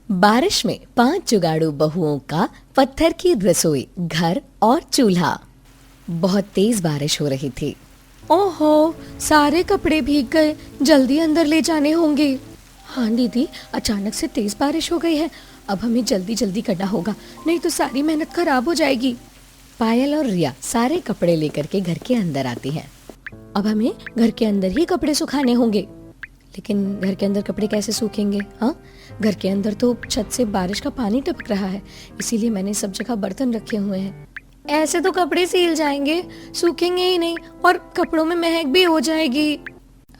बारिश में 5 जुगाड़ू बहुओं का पत्थर की रसोई, घर और चूल्हा। बहुत तेज बारिश हो रही थी। ओहो, सारे कपड़े भीग गए, जल्दी अंदर ले जाने होंगे। हाँ दीदी, अचानक से तेज बारिश हो गई है, अब हमें जल्दी जल्दी करना होगा, नहीं तो सारी मेहनत खराब हो जाएगी। पायल और रिया सारे कपड़े लेकर के घर के अंदर आती हैं। अब हमें घर के अंदर ही कपड़े सुखाने होंगे। लेकिन घर के अंदर कपड़े कैसे सूखेंगे? हाँ, घर के अंदर तो छत से बारिश का पानी टपक रहा है, इसीलिए मैंने सब जगह बर्तन रखे हुए हैं। ऐसे तो कपड़े सील जाएंगे, सूखेंगे ही नहीं और कपड़ों में महक भी हो जाएगी।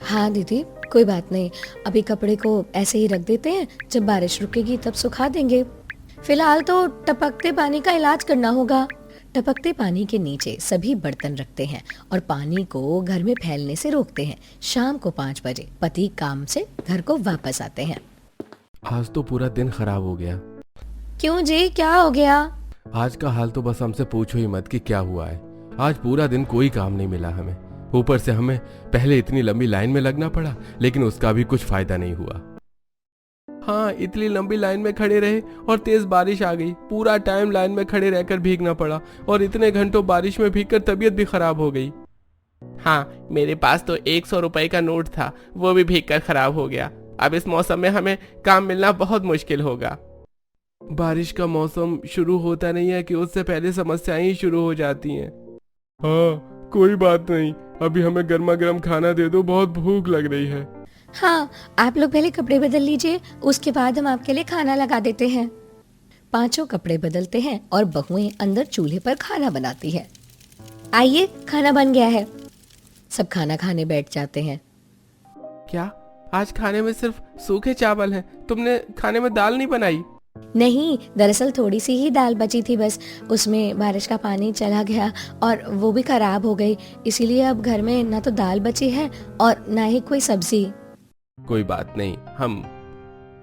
हाँ दीदी, कोई बात नहीं, अभी कपड़े को ऐसे ही रख देते हैं, जब बारिश रुकेगी तब सुखा देंगे। फिलहाल तो टपकते पानी का इलाज करना होगा। टपकते पानी के नीचे सभी बर्तन रखते हैं और पानी को घर में फैलने से रोकते हैं। शाम को 5 बजे पति काम से घर को वापस आते हैं। आज तो पूरा दिन खराब हो गया। क्यों जी, क्या हो गया? आज का हाल तो बस हमसे पूछो ही मत कि क्या हुआ है। आज पूरा दिन कोई काम नहीं मिला हमें, ऊपर से हमें पहले इतनी लंबी लाइन में लगना पड़ा, लेकिन उसका भी कुछ फायदा नहीं हुआ। हाँ, इतनी लंबी लाइन में खड़े रहे और तेज बारिश आ गई, पूरा टाइम लाइन में खड़े रहकर भीगना पड़ा और इतने घंटों बारिश में भीगकर तबीयत भी खराब हो गई। हाँ, मेरे पास तो 100 रुपए का नोट था, वो भी भीगकर खराब हो गया। अब इस मौसम में हमें काम मिलना बहुत मुश्किल होगा। बारिश का मौसम शुरू होता नहीं है कि उससे पहले समस्याएं ही शुरू हो जाती हैं। हाँ, कोई बात नहीं, अभी हमें गर्मा गर्म खाना दे दो, बहुत भूख लग रही है। हाँ, आप लोग पहले कपड़े बदल लीजिए, उसके बाद हम आपके लिए खाना लगा देते हैं। 5 कपड़े बदलते हैं और बहुएं अंदर चूल्हे पर खाना बनाती है। आइए, खाना बन गया है। सब खाना खाने बैठ जाते हैं। क्या आज खाने में सिर्फ सूखे चावल हैं? तुमने खाने में दाल नहीं बनाई? नहीं, दरअसल थोड़ी सी ही दाल बची थी, बस उसमें बारिश का पानी चला गया और वो भी खराब हो गई, इसीलिए अब घर में ना तो दाल बची है और ना ही कोई सब्जी। कोई बात नहीं, हम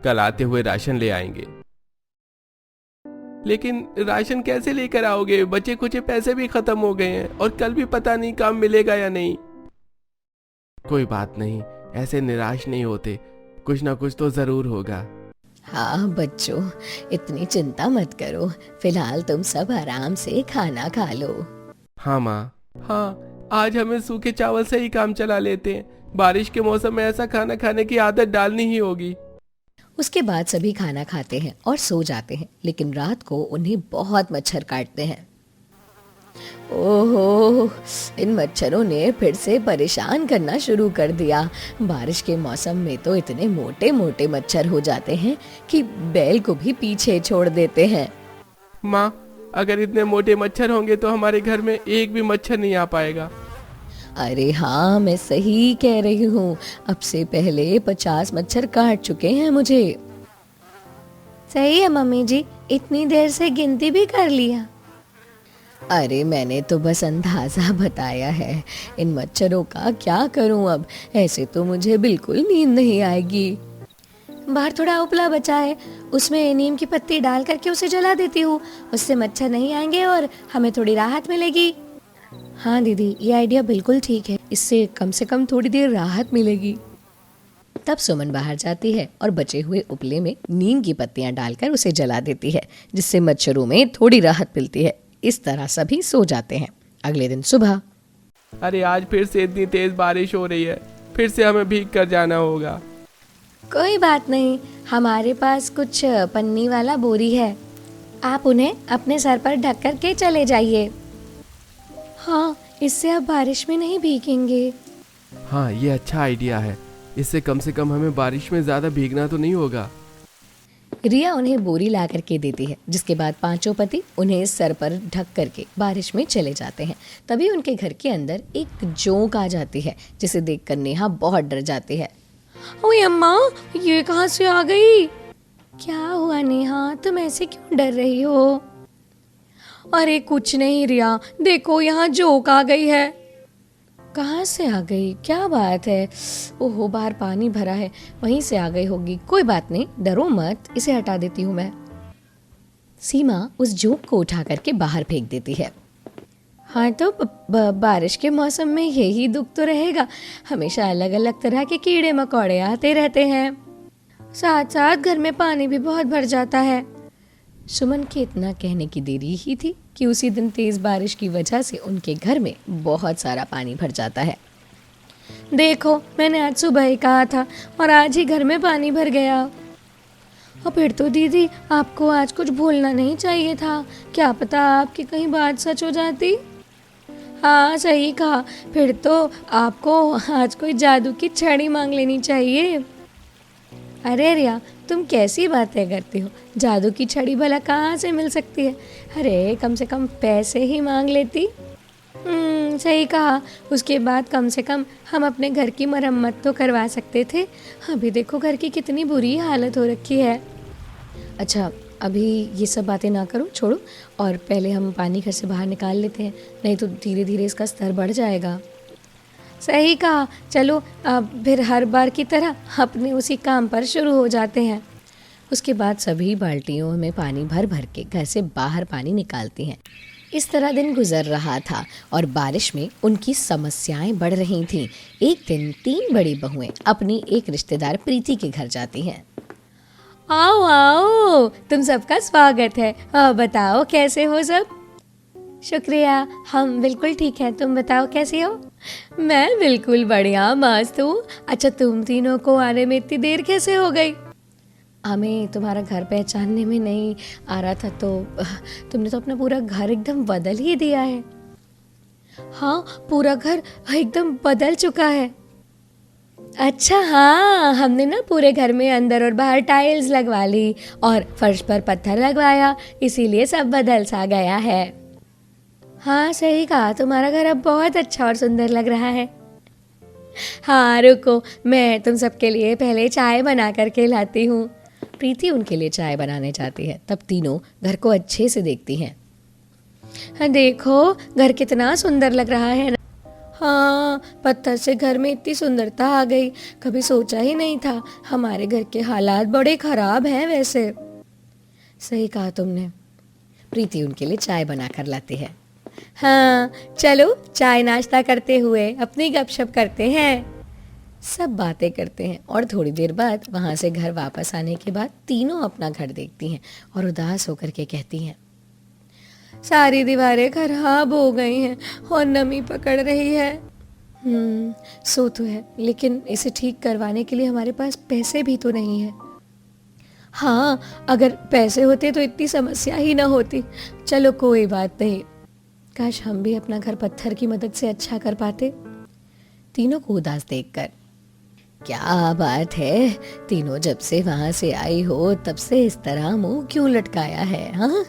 कल आते हुए राशन ले आएंगे। लेकिन राशन कैसे लेकर आओगे? बचे कुछ पैसे भी खत्म हो गए हैं और कल भी पता नहीं काम मिलेगा या नहीं। कोई बात नहीं, ऐसे निराश नहीं होते, कुछ ना कुछ तो जरूर होगा। हाँ बच्चों, इतनी चिंता मत करो, फिलहाल तुम सब आराम से खाना खा लो। हाँ माँ, हाँ, आज हमें सूखे चावल से ही काम चला लेते हैं। बारिश के मौसम में ऐसा खाना खाने की आदत डालनी ही होगी। उसके बाद सभी खाना खाते हैं और सो जाते हैं, लेकिन रात को उन्हें बहुत मच्छर काटते हैं। ओहो, इन मच्छरों ने फिर से परेशान करना शुरू कर दिया। बारिश के मौसम में तो इतने मोटे मोटे मच्छर हो जाते हैं कि बैल को भी पीछे छोड़ देते हैं। माँ, अगर इतने मोटे मच्छर होंगे तो हमारे घर में एक भी मच्छर नहीं आ पाएगा। अरे हाँ, मैं सही कह रही हूँ, अब से पहले 50 मच्छर काट चुके हैं मुझे। सही है मम्मी जी, इतनी देर से गिनती भी कर लिया। अरे मैंने तो बस अंदाजा बताया है, इन मच्छरों का क्या करूं अब, ऐसे तो मुझे बिल्कुल नींद नहीं आएगी। बाहर थोड़ा उपला बचा है, उसमें नीम की पत्ती डाल करके उसे जला देती हूँ, उससे मच्छर नहीं आएंगे और हमें थोड़ी राहत मिलेगी। हाँ दीदी, ये आइडिया बिल्कुल ठीक है, इससे कम से कम थोड़ी देर राहत मिलेगी। तब सुमन बाहर जाती है और बचे हुए उपले में नीम की पत्तियां डालकर उसे जला देती है, जिससे मच्छरों में थोड़ी राहत मिलती है। इस तरह सभी सो जाते हैं। अगले दिन सुबह, अरे आज फिर से इतनी तेज बारिश हो रही है, फिर से हमें भीग कर जाना होगा। कोई बात नहीं, हमारे पास कुछ पन्नी वाला बोरी है, आप उन्हें अपने सर पर ढक कर के चले जाइए। हाँ, इससे अब बारिश में नहीं भीगेंगे। हाँ, ये अच्छा आइडिया है, इससे कम से कम हमें बारिश में ज्यादा भीगना तो नहीं होगा। रिया उन्हें बोरी ला करके देती है, जिसके बाद 5 पति उन्हें सर पर ढक करके बारिश में चले जाते हैं। तभी उनके घर के अंदर एक जोंक आ जाती है, जिसे देखकर नेहा बहुत डर जाती है। ओए अम्मा, ये कहाँ से आ गई? क्या हुआ नेहा, तुम ऐसे क्यों डर रही हो? अरे कुछ नहीं रिया, देखो यहाँ जोंक आ गई है। कहाँ से आ गई? क्या बात है? ओहो, बाहर पानी भरा है, वहीं से आ गई होगी। कोई बात नहीं, डरो मत, इसे हटा देती हूँ मैं। सीमा उस जोंक को उठा करके बाहर फेंक देती है। हाँ तो बारिश के मौसम में यही दुख तो रहेगा, हमेशा अलग अलग तरह के कीड़े मकोड़े आते रहते हैं। साथ साथ घर में पानी भी बहुत भर जाता है। सुमन के इतना कहने की देरी ही थी कि उसी दिन तेज बारिश की वजह से उनके घर में बहुत सारा पानी भर जाता है। देखो, मैंने आज सुबह ही कहा था और आज ही घर में पानी भर गया। और फिर तो दीदी आपको आज कुछ भूलना नहीं चाहिए था, क्या पता आपकी कहीं बात सच हो जाती। हाँ सही कहा, फिर तो आपको आज कोई जादू की छड़ी मांग लेनी चाहिए। अरे रिया, तुम कैसी बातें करती हो, जादू की छड़ी भला कहाँ से मिल सकती है। अरे कम से कम पैसे ही मांग लेती। सही कहा, उसके बाद कम से कम हम अपने घर की मरम्मत तो करवा सकते थे। अभी देखो घर की कितनी बुरी हालत हो रखी है। अच्छा, अभी ये सब बातें ना करो, छोड़ो, और पहले हम पानी घर से बाहर निकाल लेते हैं, नहीं तो धीरे धीरे इसका स्तर बढ़ जाएगा। सही कहा, चलो अब फिर हर बार की तरह अपने उसी काम पर शुरू हो जाते हैं। उसके बाद सभी बाल्टियों में पानी भर भर के घर से बाहर पानी निकालती हैं। इस तरह दिन गुजर रहा था और बारिश में उनकी समस्याएं बढ़ रही थीं। एक दिन 3 बड़ी बहुएं अपनी एक रिश्तेदार प्रीति के घर जाती हैं। आओ आओ, तुम सबका स्वागत है। बताओ कैसे हो सब। शुक्रिया, हम बिल्कुल ठीक हैं, तुम बताओ कैसी हो। मैं बिल्कुल बढ़िया मस्त हूँ। अच्छा, तुम तीनों को आने में इतनी देर कैसे हो गई। हमें तुम्हारा घर पहचानने में नहीं आ रहा था, तो तुमने तो अपना पूरा घर एकदम बदल ही दिया है। हाँ, पूरा घर एकदम बदल चुका है। अच्छा हाँ, हमने ना पूरे घर में अंदर और बाहर टाइल्स लगवा ली और फर्श पर पत्थर लगवाया, इसीलिए सब बदल सा गया है। हाँ सही कहा, तुम्हारा घर अब बहुत अच्छा और सुंदर लग रहा है। हाँ रुको, मैं तुम सबके लिए पहले चाय बना करके लाती हूँ। प्रीति उनके लिए चाय बनाने जाती है, तब तीनों घर को अच्छे से देखती हैं। हाँ देखो, घर कितना सुंदर लग रहा है ना। हाँ, पत्थर से घर में इतनी सुंदरता आ गई, कभी सोचा ही नहीं था। हमारे घर के हालात बड़े खराब हैं वैसे। सही कहा तुमने। प्रीति उनके लिए चाय बनाकर लाती है। हाँ चलो, चाय नाश्ता करते हुए अपनी गपशप करते हैं। सब बातें करते हैं और थोड़ी देर बाद वहाँ से घर वापस आने के बाद तीनों अपना घर देखती हैं और उदास होकर के कहती हैं, सारी दीवारें खराब हो गई हैं और नमी पकड़ रही है। सो तो है, लेकिन इसे ठीक करवाने के लिए हमारे पास पैसे भी तो नहीं है। हाँ, अगर पैसे होते तो इतनी समस्या ही ना होती। चलो कोई बात नहीं, काश हम भी अपना घर पत्थर की मदद से अच्छा कर पाते। तीनों को उदास देखकर, क्या बात है, तीनों जब से वहां से आई हो तब से इस तरह मुंह क्यों लटकाया है। हाँ,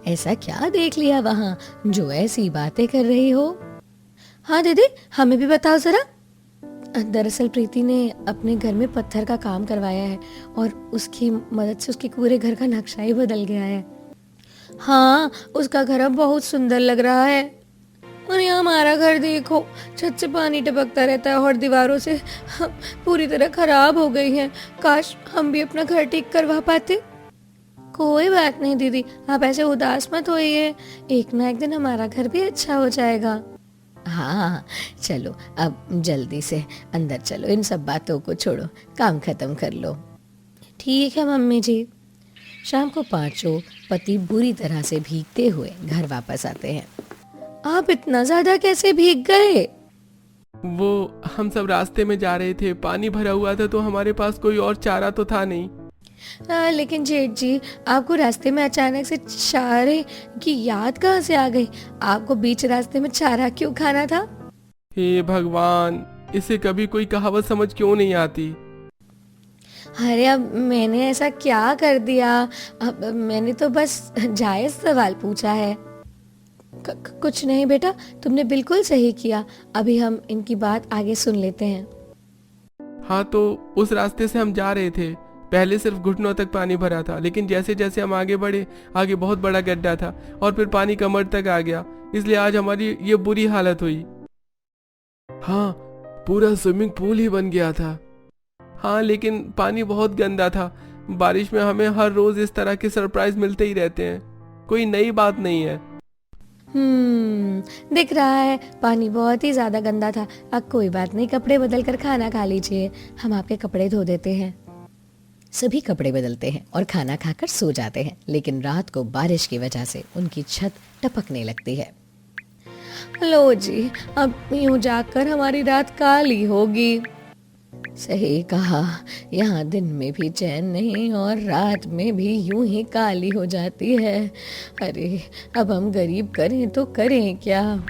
ऐसा क्या देख लिया वहां जो ऐसी बातें कर रही हो। हाँ दीदी, हमें भी बताओ जरा। दरअसल प्रीति ने अपने घर में पत्थर का काम करवाया है और उसकी मदद से उसके पूरे घर का नक्शा ही बदल गया है। हाँ, उसका घर अब बहुत सुंदर लग रहा है। और यहाँ हमारा घर देखो, छत से पानी टपकता रहता है और दीवारों से पूरी तरह खराब हो गई है। काश हम भी अपना घर ठीक करवा पाते। कोई बात नहीं दीदी, आप ऐसे उदास मत होइए, एक ना एक दिन हमारा घर भी अच्छा हो जाएगा। हाँ चलो, अब जल्दी से अंदर चलो, इन सब बातों को छोड़ो, काम खत्म कर लो। ठीक है मम्मी जी। शाम को पांचों पति बुरी तरह से भीगते हुए घर वापस आते हैं। आप इतना ज्यादा कैसे भीग गए। वो हम सब रास्ते में जा रहे थे, पानी भरा हुआ था तो हमारे पास कोई और चारा तो था नहीं। लेकिन जेठ जी, आपको रास्ते में अचानक से चारे की याद कहाँ से आ गई। आपको बीच रास्ते में चारा क्यों खाना था। हे भगवान, इसे कभी कोई कहावत समझ क्यों नहीं आती। अरे अब मैंने ऐसा क्या कर दिया, अब मैंने तो बस जायज सवाल पूछा है। कुछ नहीं बेटा, तुमने बिल्कुल सही किया। अभी हम इनकी बात आगे सुन लेते हैं। हाँ, तो उस रास्ते से हम जा रहे थे, पहले सिर्फ घुटनों तक पानी भरा था, लेकिन जैसे जैसे हम आगे बढ़े, आगे बहुत बड़ा गड्ढा था और फिर पानी कमर तक आ गया, इसलिए आज हमारी ये बुरी हालत हुई। हाँ, पूरा स्विमिंग पूल ही बन गया था। हाँ, लेकिन पानी बहुत गंदा था। बारिश में हमें हर रोज इस तरह के सरप्राइज मिलते ही रहते हैं, कोई नई बात नहीं है। दिख रहा है पानी बहुत ही ज्यादा गंदा था। अब कोई बात नहीं, कपड़े बदल कर खाना खा लीजिए, हम आपके कपड़े धो देते हैं। सभी कपड़े बदलते हैं और खाना खाकर सो जाते हैं, लेकिन रात को बारिश की वजह से उनकी छत टपकने लगती है। लो जी, अब यूं जाकर हमारी रात काली होगी। सही कहा, यहाँ दिन में भी चैन नहीं और रात में भी यूं ही काली हो जाती है। अरे अब हम गरीब करें तो करें क्या।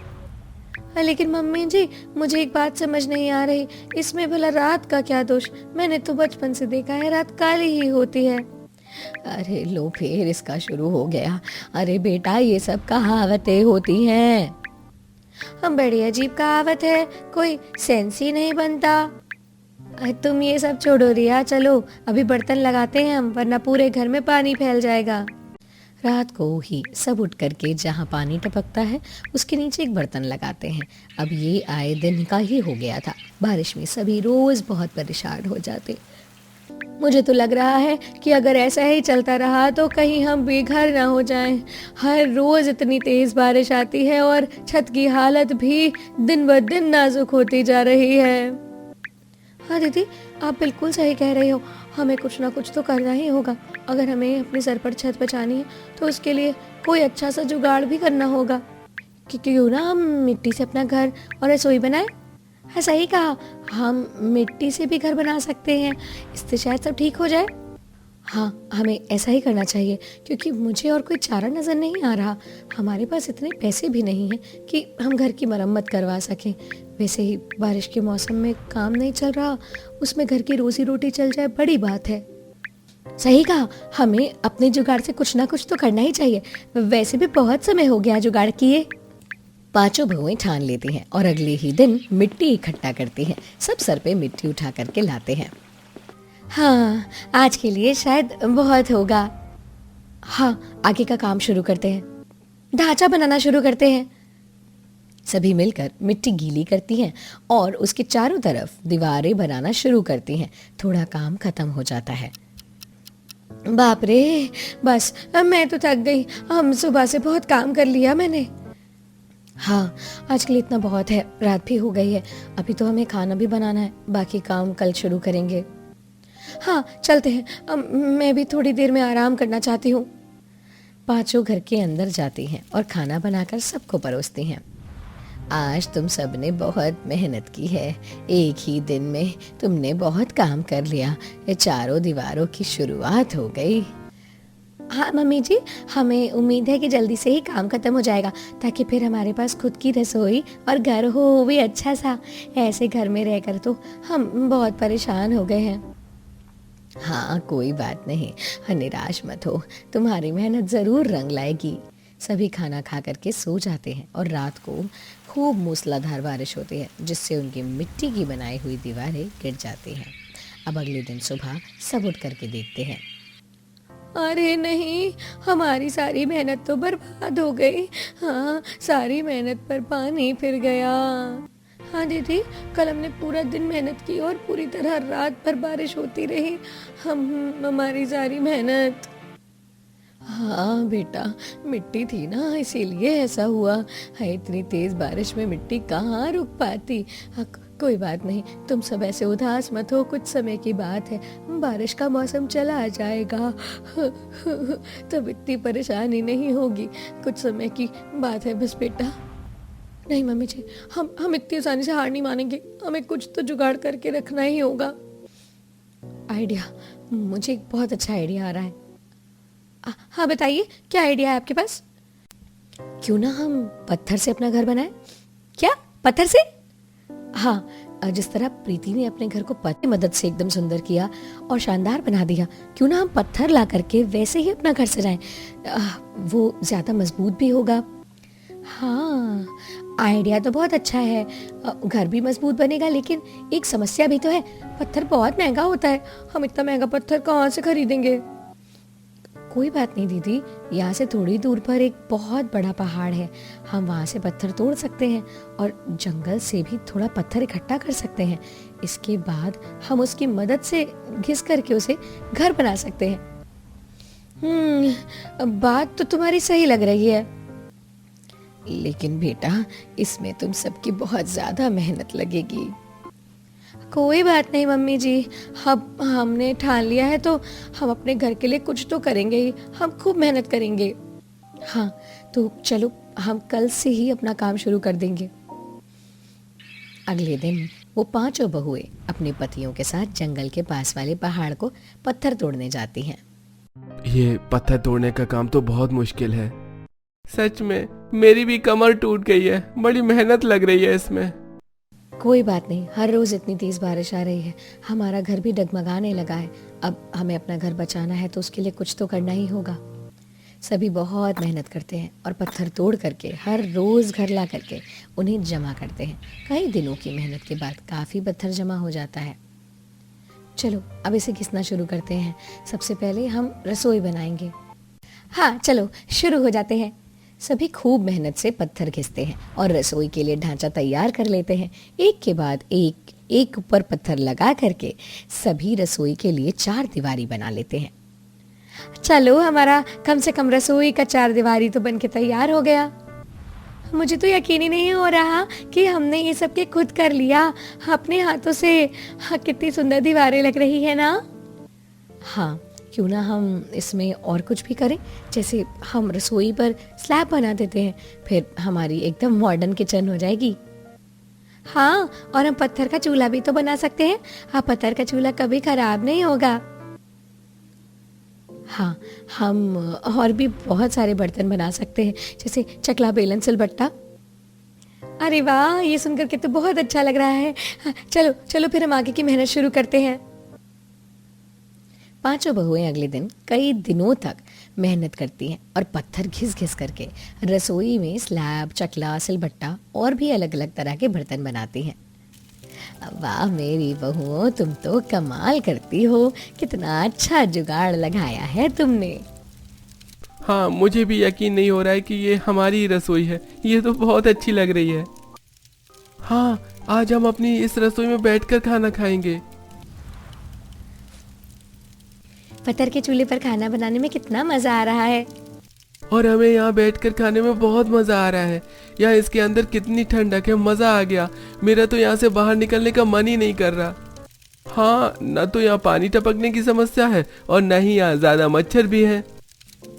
लेकिन मम्मी जी, मुझे एक बात समझ नहीं आ रही, इसमें भला रात का क्या दोष? मैंने तो बचपन से देखा है रात काली ही होती है। अरे लो, फिर इसका शुरू हो गया। अरे बेटा, ये सब कहावतें होती हैं। हम बड़ी अजीब कहावत है, कोई सेंस ही नहीं बनता। तुम ये सब छोड़ो रिया, चलो अभी बर्तन लगाते हैं हम, वरना पूरे घर में पानी फैल जाएगा। रात को ही सब उठ करके जहाँ पानी टपकता है उसके नीचे एक बर्तन लगाते हैं। अब ये आए दिन का ही हो गया था। बारिश में सभी रोज बहुत परेशान हो जाते। मुझे तो लग रहा है कि अगर ऐसा ही चलता रहा तो कहीं हम बेघर ना हो जाएं। हर रोज इतनी तेज बारिश आती है और छत की हालत भी दिन ब दिन नाजुक होती जा रही है। हाँ दीदी, आप बिल्कुल सही कह रहे हो, हमें कुछ ना कुछ तो करना ही होगा। अगर हमें अपने सर पर छत बचानी है तो उसके लिए कोई अच्छा सा जुगाड़ भी करना होगा। कि क्यों ना हम मिट्टी से अपना घर और रसोई बनाएं। हाँ सही कहा, हम मिट्टी से भी घर बना सकते हैं, इससे शायद सब ठीक हो जाए। हाँ, हमें ऐसा ही करना चाहिए, क्योंकि मुझे और कोई चारा नज़र नहीं आ रहा। हमारे पास इतने पैसे भी नहीं हैं कि हम घर की मरम्मत करवा सकें। वैसे ही बारिश के मौसम में काम नहीं चल रहा, उसमें घर की रोजी रोटी चल जाए बड़ी बात है। सही कहा, हमें अपने जुगाड़ से कुछ ना कुछ तो करना ही चाहिए। वैसे भी बहुत समय हो गया जुगाड़ किए। पांचों बहुएं ठान लेती हैं और अगले ही दिन मिट्टी इकट्ठा करती हैं। सब सर पे मिट्टी उठा करके लाते हैं। हाँ, आज के लिए शायद बहुत होगा। हाँ, आगे का काम शुरू करते हैं, ढांचा बनाना शुरू करते हैं। सभी मिलकर मिट्टी गीली करती हैं और उसके चारों तरफ दीवारें बनाना शुरू करती हैं। थोड़ा काम खत्म हो जाता है। बाप रे, बस मैं तो थक गई। हम सुबह से बहुत काम कर लिया मैंने। हाँ, आज के लिए इतना बहुत है, रात भी हो गई है। अभी तो हमें खाना भी बनाना है, बाकी काम कल शुरू करेंगे। हाँ चलते हैं, मैं भी थोड़ी देर में आराम करना चाहती हूँ। पांचों घर के अंदर जाती हैं और खाना बनाकर सबको परोसती हैं। आज तुम सबने बहुत मेहनत की है। एक ही दिन में तुमने बहुत काम कर लिया। ये चारों दीवारों की शुरुआत हो गई। हाँ मम्मी जी, हमें उम्मीद है कि जल्दी से ही काम खत्म हो जाएगा, ताकि फिर हमारे पास खुद की रसोई और घर हो, वो भी अच्छा सा। ऐसे घर में रहकर तो हम बहुत परेशान हो गए हैं। हाँ, कोई बात नहीं, निराश मत हो, तुम्हारी मेहनत जरूर रंग लाएगी। सभी खाना खा करके सो जाते हैं और रात को खूब मूसलाधार बारिश होती है, जिससे उनकी मिट्टी की बनाई हुई दीवारें गिर जाती हैं। अब अगले दिन सुबह सब उठ करके देखते हैं। अरे नहीं, हमारी सारी मेहनत तो बर्बाद हो गई। हाँ, सारी मेहनत पर पानी फिर गया। हाँ दीदी, कल हमने पूरा दिन मेहनत की और पूरी तरह रात भर बारिश होती रही। हमारी सारी मेहनत। हाँ बेटा, मिट्टी थी ना, इसीलिए ऐसा हुआ है। इतनी तेज बारिश में मिट्टी कहाँ रुक पाती। कोई बात नहीं, तुम सब ऐसे उदास मत हो, कुछ समय की बात है, बारिश का मौसम चला जाएगा। तब इतनी परेशानी नहीं होगी, कुछ समय की बात है बस बेटा। नहीं मम्मी जी, हम इतनी आसानी से हार नहीं मानेंगे, हमें कुछ तो जुगाड़ करके रखना ही होगा। आइडिया, मुझे एक बहुत अच्छा आइडिया आ रहा है। हाँ बताइए, क्या आइडिया है आपके पास? क्यों ना हम पत्थर से अपना घर बनाएं? क्या, पत्थर से? हाँ, जिस तरह प्रीति ने अपने घर को पत्थर की मदद से एकदम सुंदर किया और शानदार बना दिया, क्यों ना हम पत्थर ला करके वैसे ही अपना घर सजाएं। वो ज्यादा मजबूत भी होगा। हाँ, आइडिया तो बहुत अच्छा है, घर भी मजबूत बनेगा, लेकिन एक समस्या भी तो है, पत्थर बहुत महंगा होता है। हम इतना महंगा पत्थर कहाँ से खरीदेंगे? कोई बात नहीं दीदी, यहाँ से थोड़ी दूर पर एक बहुत बड़ा पहाड़ है, हम वहाँ से पत्थर तोड़ सकते हैं और जंगल से भी थोड़ा पत्थर इकट्ठा कर सकते हैं। इसके बाद हम उसकी मदद से घिस करके उसे घर बना सकते हैं। बात तो तुम्हारी सही लग रही है, लेकिन बेटा, इसमें तुम सबकी बहुत ज्यादा मेहनत लगेगी। कोई बात नहीं मम्मी जी, अब हमने ठान लिया है तो हम अपने घर के लिए कुछ तो करेंगे ही, हम खूब मेहनत करेंगे। हाँ, तो चलो हम कल से ही अपना काम शुरू कर देंगे। अगले दिन वो पांचों बहुएं अपने पतियों के साथ जंगल के पास वाले पहाड़ को पत्थर तोड़ने जाती हैं। ये पत्थर तोड़ने का काम तो बहुत मुश्किल है। सच में मेरी भी कमर टूट गई है, बड़ी मेहनत लग रही है इसमें। कोई बात नहीं, हर रोज इतनी तेज बारिश आ रही है, हमारा घर भी डगमगाने लगा है। अब हमें अपना घर बचाना है तो उसके लिए कुछ तो करना ही होगा। सभी बहुत मेहनत करते हैं और पत्थर तोड़ करके हर रोज घर ला करके उन्हें जमा करते हैं। कई दिनों की मेहनत के बाद काफ़ी पत्थर जमा हो जाता है। चलो अब इसे घिसना शुरू करते हैं। सबसे पहले हम रसोई बनाएंगे। हाँ चलो शुरू हो जाते हैं। सभी खूब मेहनत से पत्थर घिसते हैं और रसोई के लिए ढांचा तैयार कर लेते हैं। एक के बाद एक ऊपर पत्थर लगा करके सभी रसोई के लिए 4 दीवारी बना लेते हैं। चलो हमारा कम से कम रसोई का 4 दीवारी तो बन के तैयार हो गया। मुझे तो यकीन ही नहीं हो रहा कि हमने ये सब के खुद कर लिया अपने हाथों से। हाँ, कितनी सुंदर दीवारें लग रही है ना। हाँ, क्यों ना हम इसमें और कुछ भी करें, जैसे हम रसोई पर स्लैब बना देते हैं, फिर हमारी एकदम मॉडर्न किचन हो जाएगी। हाँ, और हम पत्थर का चूल्हा भी तो बना सकते हैं। हाँ, पत्थर का चूल्हा कभी खराब नहीं होगा। हाँ, हम और भी बहुत सारे बर्तन बना सकते हैं, जैसे चकला, बेलन, सिलबट्टा। अरे वाह, ये सुनकर के तो बहुत अच्छा लग रहा है। हाँ, चलो चलो फिर हम आगे की मेहनत शुरू करते हैं। पांचों बहुएं अगले दिन कई दिनों तक मेहनत करती हैं और पत्थर घिस घिस करके रसोई में स्लैब, चकला, सिलबट्टा और भी अलग अलग तरह के बर्तन बनाती हैं। वाह मेरी बहुओं, तुम तो कमाल करती हो, कितना अच्छा जुगाड़ लगाया है तुमने। हाँ, मुझे भी यकीन नहीं हो रहा है कि ये हमारी रसोई है। ये तो बहुत अच्छी लग रही है। हाँ, आज हम अपनी इस रसोई में बैठकर खाना खाएंगे। पत्थर के चूल्हे पर खाना बनाने में कितना मजा आ रहा है। और हमें यहाँ बैठकर खाने में बहुत मजा आ रहा है। यहाँ इसके अंदर कितनी ठंडक है, मजा आ गया। मेरा तो यहाँ से बाहर निकलने का मन ही नहीं कर रहा। हाँ, न तो यहाँ पानी टपकने की समस्या है और न ही यहाँ ज्यादा मच्छर भी है।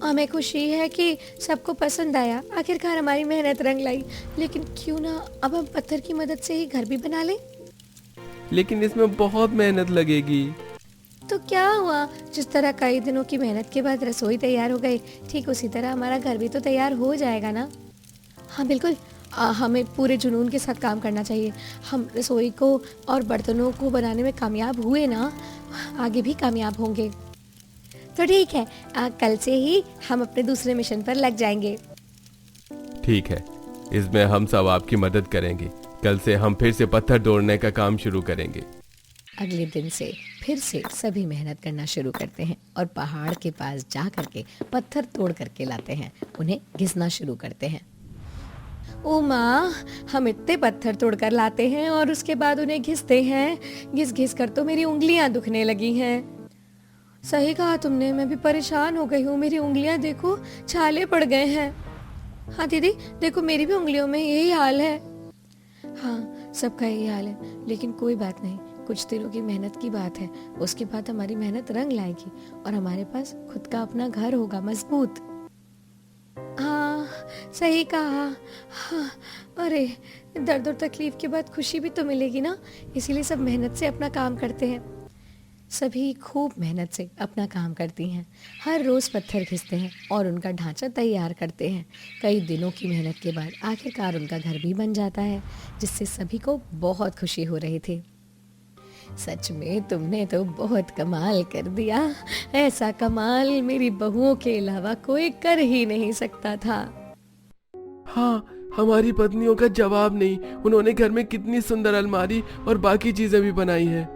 हमें खुशी है कि सबको पसंद आया, आखिरकार हमारी मेहनत रंग लाई। लेकिन क्यों ना अब हम पत्थर की मदद से ही घर भी बना लें। लेकिन इसमें बहुत मेहनत लगेगी। तो क्या हुआ, जिस तरह कई दिनों की मेहनत के बाद रसोई तैयार हो गई, ठीक उसी तरह हमारा घर भी तो तैयार हो जाएगा ना। हाँ बिल्कुल, हमें पूरे जुनून के साथ काम करना चाहिए। हम रसोई को और बर्तनों को बनाने में कामयाब हुए ना, आगे भी कामयाब होंगे। तो ठीक है, कल से ही हम अपने दूसरे मिशन पर लग जाएंगे। ठीक है, इसमें हम सब आपकी मदद करेंगे। कल से हम फिर से पत्थर तोड़ने का काम शुरू करेंगे। अगले दिन से फिर से सभी मेहनत करना शुरू करते हैं और पहाड़ के पास जा करके पत्थर तोड़ करके लाते हैं, उन्हें घिसना शुरू करते हैं। ओ माँ, हम इतने पत्थर तोड़कर लाते हैं और उसके बाद उन्हें घिसते हैं। घिस घिस कर तो मेरी उंगलियां दुखने लगी हैं। सही कहा तुमने, मैं भी परेशान हो गई हूँ। मेरी उंगलियां देखो, छाले पड़ गए हैं। हाँ दीदी, देखो मेरी भी उंगलियों में यही हाल है। हाँ, सबका यही हाल है, लेकिन कोई बात नहीं, कुछ दिनों की मेहनत की बात है। उसके बाद हमारी मेहनत रंग लाएगी और हमारे पास खुद का अपना घर होगा मजबूत। हाँ, सही कहा। हाँ, अरे दर्द और तकलीफ के बाद खुशी भी तो मिलेगी ना, इसीलिए सब मेहनत से अपना काम करते हैं। सभी खूब मेहनत से अपना काम करती हैं, हर रोज़ पत्थर घिसते हैं और उनका ढांचा तैयार करते हैं। कई दिनों की मेहनत के बाद आखिरकार उनका घर भी बन जाता है, जिससे सभी को बहुत खुशी हो रही थी। सच में तुमने तो बहुत कमाल कर दिया। ऐसा कमाल मेरी बहुओं के अलावा कोई कर ही नहीं सकता था। हाँ, हमारी पत्नियों का जवाब नहीं। उन्होंने घर में कितनी सुंदर अलमारी और बाकी चीजें भी बनाई हैं।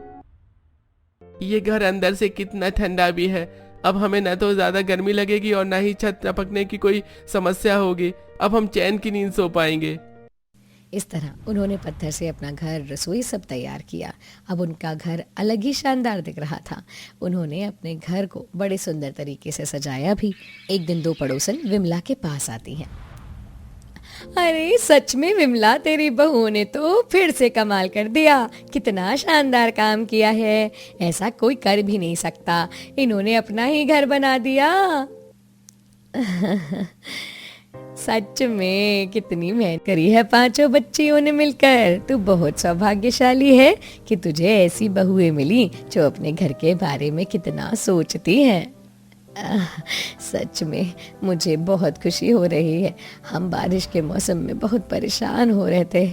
ये घर अंदर से कितना ठंडा भी है। अब हमें न तो ज्यादा गर्मी लगेगी और न ही छत टपकने की कोई समस्या होगी। अब हम चैन की नींद सो पाएंगे। इस तरह उन्होंने पत्थर से अपना घर, रसोई सब तैयार किया। अब उनका घर अलग ही शानदार दिख रहा था। उन्होंने अपने घर को बड़े सुंदर तरीके से सजाया भी। एक दिन 2 पड़ोसन विमला के पास आती हैं। अरे सच में विमला, तेरी बहू ने तो फिर से कमाल कर दिया। कितना शानदार काम किया है, ऐसा कोई कर भी नहीं सकता। इन्होंने अपना ही घर बना दिया। सच में कितनी मेहनत करी है पांचों बच्चियों ने मिलकर। तू बहुत सौभाग्यशाली है कि तुझे ऐसी बहुएं मिली जो अपने घर के बारे में कितना सोचती हैं। सच में मुझे बहुत खुशी हो रही है। हम बारिश के मौसम में बहुत परेशान हो रहे थे।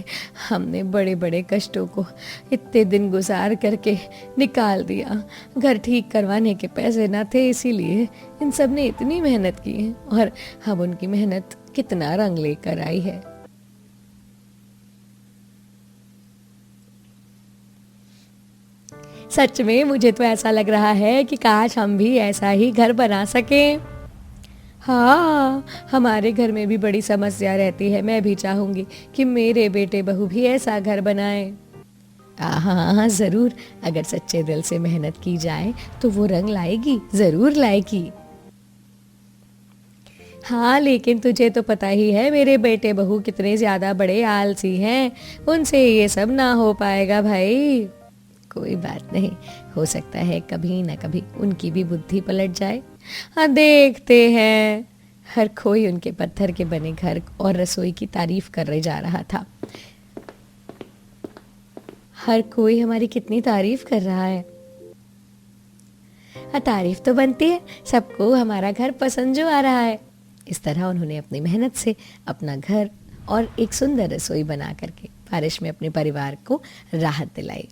हमने बड़े बड़े कष्टों को इतने दिन गुजार करके निकाल दिया। घर ठीक करवाने के पैसे ना थे, इसीलिए इन सब ने इतनी मेहनत की है और अब उनकी मेहनत कितना रंग लेकर आई है। सच में मुझे तो ऐसा लग रहा है कि काश हम भी ऐसा ही घर बना सकें। हाँ, हमारे घर में भी बड़ी समस्या रहती है। मैं भी चाहूंगी कि मेरे बेटे बहू भी ऐसा घर बनाए। हाँ जरूर, अगर सच्चे दिल से मेहनत की जाए तो वो रंग लाएगी, जरूर लाएगी। हाँ, लेकिन तुझे तो पता ही है मेरे बेटे बहू कितने ज्यादा बड़े आलसी हैं। उनसे ये सब ना हो पाएगा भाई। कोई बात नहीं, हो सकता है कभी ना कभी उनकी भी बुद्धि पलट जाए। हाँ, देखते हैं। हर कोई उनके पत्थर के बने घर और रसोई की तारीफ कर जा रहा था। हर कोई हमारी कितनी तारीफ कर रहा है। हाँ, तारीफ तो बनती है, सबको हमारा घर पसंद जो आ रहा है। इस तरह उन्होंने अपनी मेहनत से अपना घर और एक सुंदर रसोई बना करके बारिश में अपने परिवार को राहत दिलाई।